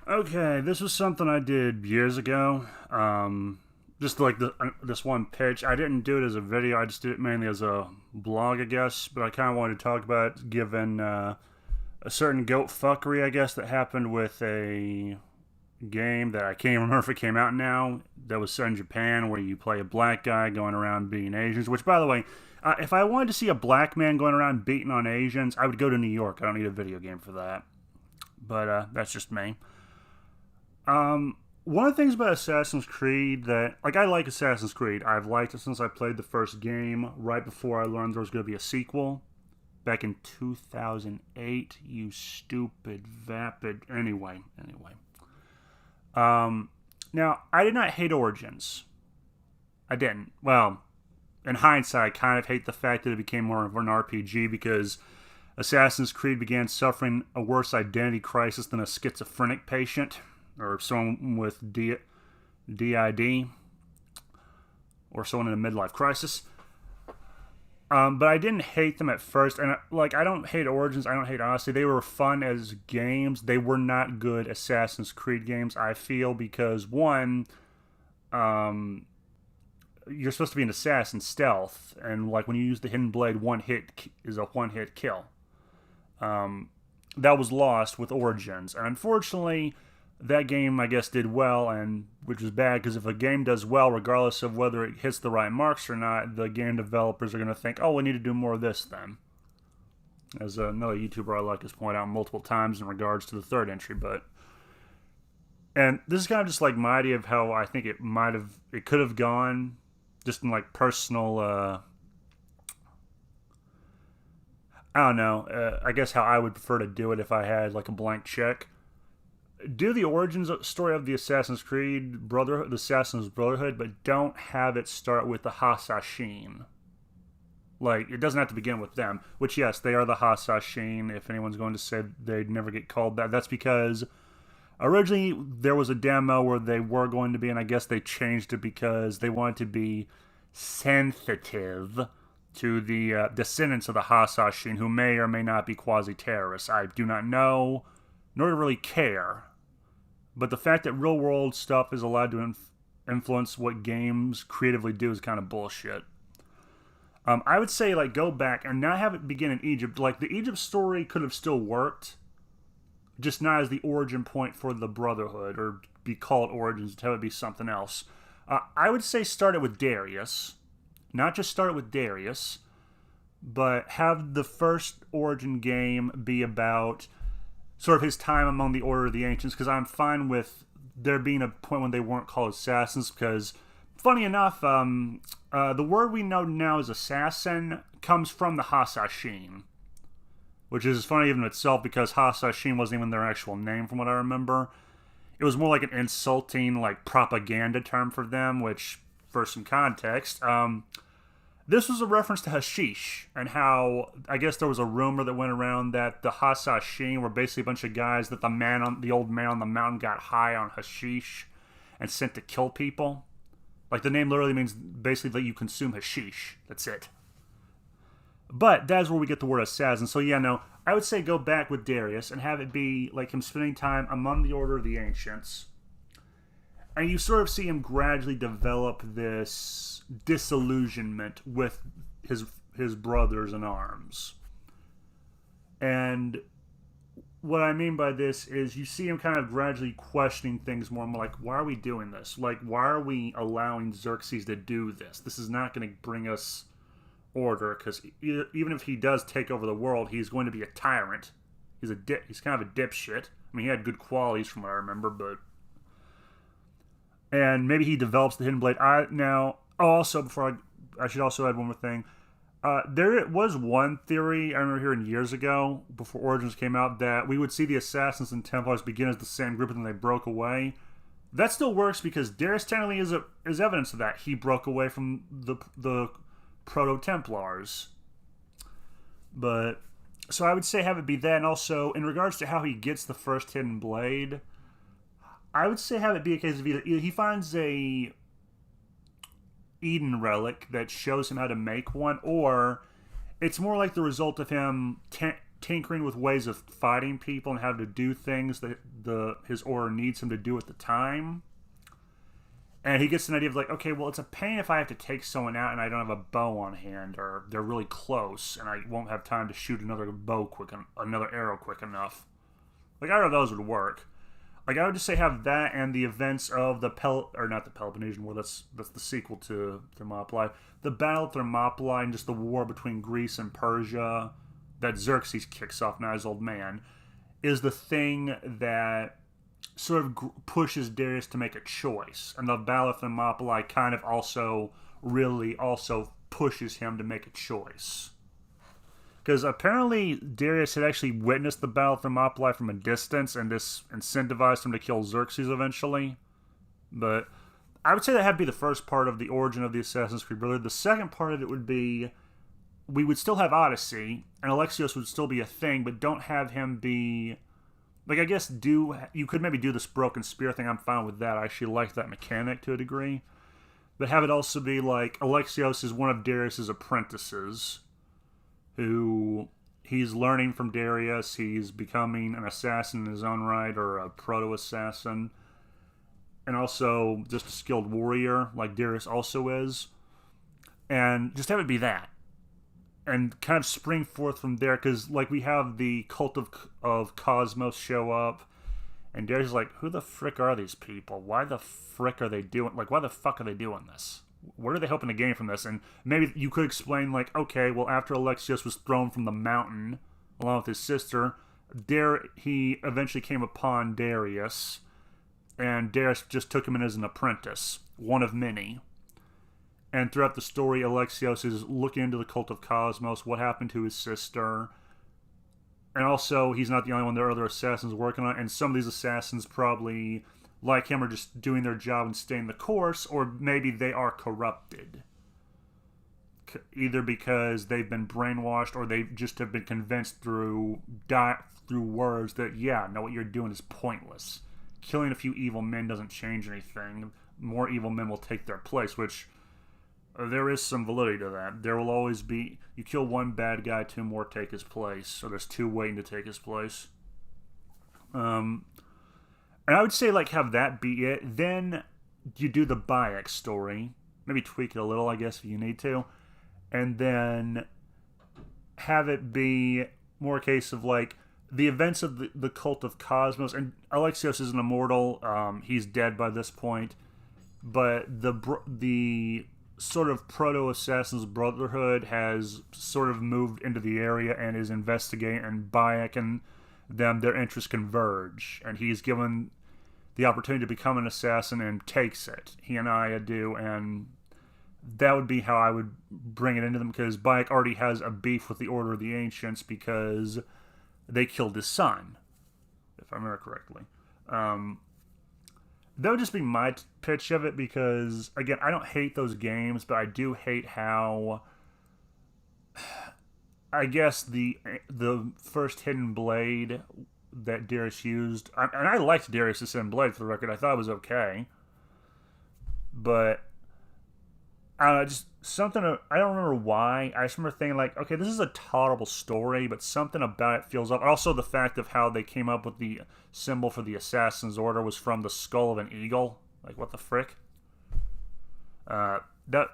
Okay, this was something I did years ago. Just like this one pitch. I didn't do it as a video. I just did it mainly as a blog, I guess. But I kind of wanted to talk about it, given a certain goat fuckery, I guess, that happened with a game that I can't even remember if it came out now. That was set in Japan, where you play a black guy going around beating Asians. Which, by the way, if I wanted to see a black man going around beating on Asians, I would go to New York. I don't need a video game for that. But that's just me. One of the things about Assassin's Creed that, like, I like Assassin's Creed. I've liked it since I played the first game, right before I learned there was going to be a sequel back in 2008. You stupid, vapid. Anyway. Now, I did not hate Origins. I didn't. Well, in hindsight, I kind of hate the fact that it became more of an RPG because Assassin's Creed began suffering a worse identity crisis than a schizophrenic patient or someone with DID or someone in a midlife crisis. But I didn't hate them at first, and like I don't hate Origins, I don't hate Odyssey. They were fun as games. They were not good Assassin's Creed games, I feel, because one, you're supposed to be an assassin stealth, and like when you use the hidden blade, one hit is a one-hit kill. That was lost with Origins, and unfortunately, that game I guess did well, and which was bad because if a game does well, regardless of whether it hits the right marks or not, the game developers are going to think, "Oh, we need to do more of this then." As another YouTuber I like has pointed out multiple times in regards to the third entry, and this is kind of just like my idea of how I think it could have gone, just in like personal. I don't know. I guess how I would prefer to do it if I had like a blank check. Do the origins story of the Assassin's Creed Brotherhood, the Assassin's Brotherhood, but don't have it start with the Hasashin. Like, it doesn't have to begin with them. Which, yes, they are the Hasashin. If anyone's going to say they'd never get called that, that's because originally there was a demo where they were going to be, and I guess they changed it because they wanted to be sensitive to the descendants of the Hasashin, who may or may not be quasi-terrorists. I do not know, nor really care. But the fact that real world stuff is allowed to influence what games creatively do is kind of bullshit. I would say, like, go back and not have it begin in Egypt. Like, the Egypt story could have still worked, just not as the origin point for the Brotherhood, or be called Origins, to have it be something else. I would say start it with Darius. Not just start it with Darius, but have the first Origin game be about sort of his time among the Order of the Ancients, because I'm fine with there being a point when they weren't called assassins, because, funny enough, the word we know now as assassin comes from the Hasashin, which is funny even in itself, because Hasashin wasn't even their actual name from what I remember. It was more like an insulting, like, propaganda term for them, which, for some context, this was a reference to hashish, and how I guess there was a rumor that went around that the Hasashin were basically a bunch of guys that the old man on the mountain got high on hashish and sent to kill people. Like, the name literally means basically that you consume hashish. That's it. But that's where we get the word assassin. So yeah, no, I would say go back with Darius and have it be like him spending time among the Order of the Ancients. And you sort of see him gradually develop this disillusionment with his brothers in arms. And what I mean by this is you see him kind of gradually questioning things more and more, like, why are we doing this? Like, why are we allowing Xerxes to do this? This is not going to bring us order, because even if he does take over the world, he's going to be a tyrant. He's kind of a dipshit. I mean, he had good qualities from what I remember, but... And maybe he develops the Hidden Blade. I should also add one more thing. There was one theory I remember hearing years ago, before Origins came out, that we would see the Assassins and Templars begin as the same group and then they broke away. That still works because Darius technically is evidence of that. He broke away from the Proto-Templars. But, so I would say have it be that, and also, in regards to how he gets the first Hidden Blade, I would say have it be a case of either he finds a Eden relic that shows him how to make one, or it's more like the result of him tinkering with ways of fighting people and how to do things that his order needs him to do at the time. And he gets an idea of like, okay, well, it's a pain if I have to take someone out and I don't have a bow on hand, or they're really close and I won't have time to shoot another another arrow quick enough. Like, either of those would work. Like, I would just say have that and the events of not the Peloponnesian War, that's the sequel to Thermopylae. The Battle of Thermopylae and just the war between Greece and Persia that Xerxes kicks off now as old man is the thing that sort of pushes Darius to make a choice. And the Battle of Thermopylae kind of also pushes him to make a choice. Because apparently Darius had actually witnessed the Battle of Thermopylae from a distance, and this incentivized him to kill Xerxes eventually. But I would say that had to be the first part of the origin of the Assassin's Creed Brotherhood. The second part of it would be, we would still have Odyssey, and Alexios would still be a thing, but don't have him be... Like, I guess you could maybe do this Broken Spear thing. I'm fine with that. I actually like that mechanic to a degree. But have it also be like Alexios is one of Darius's apprentices, who he's learning from Darius. He's becoming an assassin in his own right, or a proto-assassin. And also just a skilled warrior, like Darius also is. And just have it be that. And kind of spring forth from there, because like we have the cult of Cosmos show up, and Darius is like, who the frick are these people? Why the frick are they doing, like, why the fuck are they doing this? What are they hoping to gain from this? And maybe you could explain, like, okay, well, after Alexios was thrown from the mountain, along with his sister, he eventually came upon Darius, and Darius just took him in as an apprentice, one of many. And throughout the story, Alexios is looking into the cult of Cosmos, what happened to his sister. And also, he's not the only one. There are other assassins working on it. And some of these assassins probably, like him, are just doing their job and staying the course. Or maybe they are corrupted. Either because they've been brainwashed, or they just have been convinced through words that, yeah, no, what you're doing is pointless. Killing a few evil men doesn't change anything. More evil men will take their place, which... there is some validity to that. There will always be... You kill one bad guy, two more take his place. So there's two waiting to take his place. And I would say, like, have that be it. Then you do the Bayek story. Maybe tweak it a little, I guess, if you need to. And then have it be more a case of, like, the events of the cult of Cosmos. And Alexios is an immortal. He's dead by this point. But the sort of proto-Assassin's Brotherhood has sort of moved into the area and is investigating, and Bayek and them, their interests converge, and he's given the opportunity to become an assassin and takes it. He and Aya do, and that would be how I would bring it into them, because Bayek already has a beef with the Order of the Ancients because they killed his son, if I remember correctly. That would just be my pitch of it, because, again, I don't hate those games, but I do hate how, I guess, the first Hidden Blade that Darius used, and I liked Darius' Hidden Blade, for the record. I thought it was okay. But, I don't know, just something, I don't remember why. I just remember thinking, like, okay, this is a tolerable story, but something about it feels off. Also, the fact of how they came up with the symbol for the Assassin's Order was from the skull of an eagle. Like, what the frick? That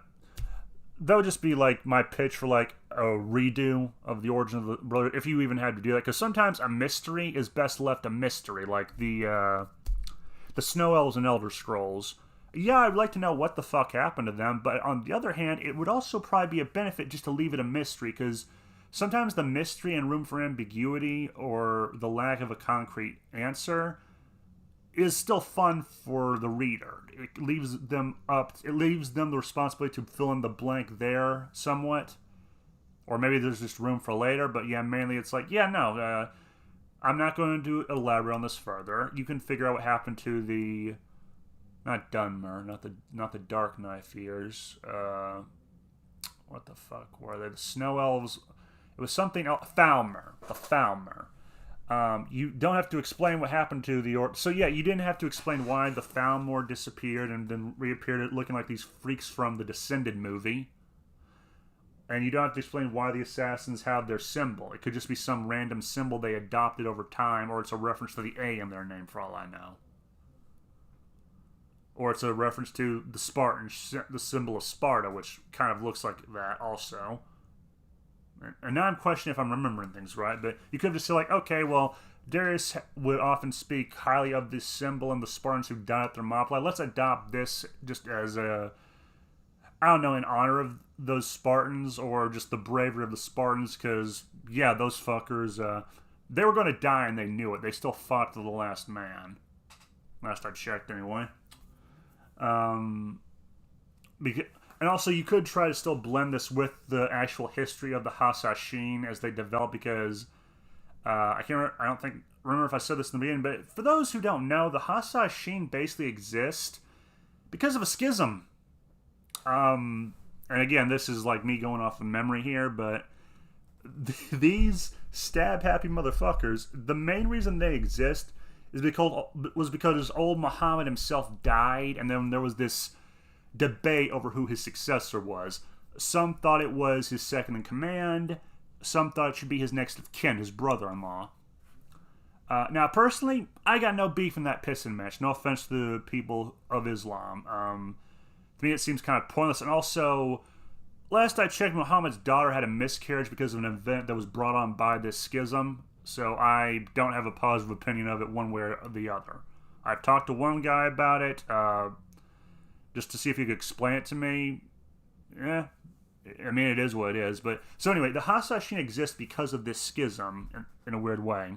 would just be, like, my pitch for, like, a redo of the origin of the Brotherhood, if you even had to do that. Because sometimes a mystery is best left a mystery. Like, the Snow Elves and Elder Scrolls. Yeah, I'd like to know what the fuck happened to them, but on the other hand, it would also probably be a benefit just to leave it a mystery, because sometimes the mystery and room for ambiguity, or the lack of a concrete answer, is still fun for the reader. It leaves them the responsibility to fill in the blank there somewhat, or maybe there's just room for later. But yeah, mainly it's like, yeah, no, I'm not going to elaborate on this further. You can figure out what happened to the... Not Dunmer, not the Dark Knife ears. What the fuck were they? The Snow Elves. It was something else. Falmer. The Falmer. You don't have to explain what happened to the... So yeah, you didn't have to explain why the Falmer disappeared and then reappeared looking like these freaks from the Descended movie. And you don't have to explain why the assassins have their symbol. It could just be some random symbol they adopted over time, or it's a reference to the A in their name, for all I know. Or it's a reference to the Spartans, the symbol of Sparta, which kind of looks like that also. And now I'm questioning if I'm remembering things right, but you could have just said, like, okay, well, Darius would often speak highly of this symbol and the Spartans who died at Thermopylae. Let's adopt this just as a, I don't know, in honor of those Spartans, or just the bravery of the Spartans, because, yeah, those fuckers, they were going to die and they knew it. They still fought to the last man. Last I checked, anyway. And also, you could try to still blend this with the actual history of the Hasashin as they develop, because I don't remember if I said this in the beginning, but for those who don't know, the Hasashin basically exist because of a schism. And again, this is like me going off of memory here, but these stab-happy motherfuckers, the main reason they exist was because old Muhammad himself died, and then there was this debate over who his successor was. Some thought it was his second in command. Some thought it should be his next of kin, his brother-in-law. Now, personally, I got no beef in that pissing match. No offense to the people of Islam. To me, it seems kind of pointless. And also, last I checked, Muhammad's daughter had a miscarriage because of an event that was brought on by this schism. So I don't have a positive opinion of it one way or the other. I've talked to one guy about it, just to see if he could explain it to me. Yeah, I mean, it is what it is. But so anyway, the Hasashin exist because of this schism in a weird way.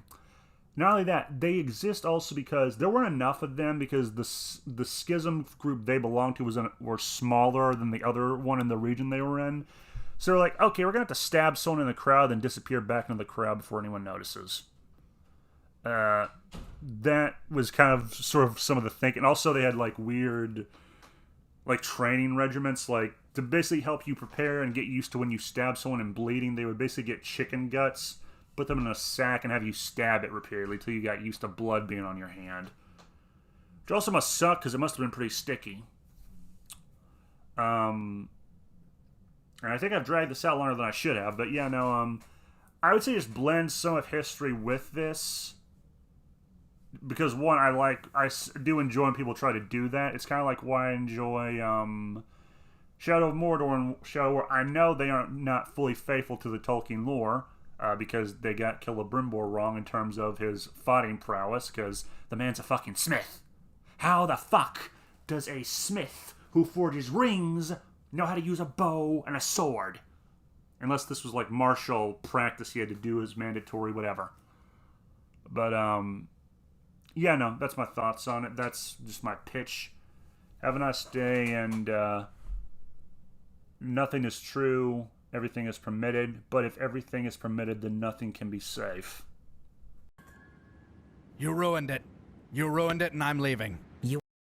Not only that, they exist also because there weren't enough of them, because the schism group they belonged to were smaller than the other one in the region they were in. So they're like, okay, we're going to have to stab someone in the crowd and disappear back into the crowd before anyone notices. That was kind of sort of some of the thinking. Also, they had like weird like training regiments, like to basically help you prepare and get used to when you stab someone and bleeding. They would basically get chicken guts, put them in a sack, and have you stab it repeatedly until you got used to blood being on your hand. Which also must suck, because it must have been pretty sticky. And I think I've dragged this out longer than I should have, but yeah, no, I would say just blend some of history with this, because one, I do enjoy when people try to do that. It's kind of like why I enjoy Shadow of Mordor and Shadow of War. I know they are not fully faithful to the Tolkien lore, because they got Celebrimbor wrong in terms of his fighting prowess, because the man's a fucking smith. How the fuck does a smith who forges rings know how to use a bow and a sword? Unless this was like martial practice he had to do as mandatory, whatever. But, yeah, no, that's my thoughts on it. That's just my pitch. Have a nice day, and nothing is true. Everything is permitted. But if everything is permitted, then nothing can be safe. You ruined it. You ruined it, and I'm leaving.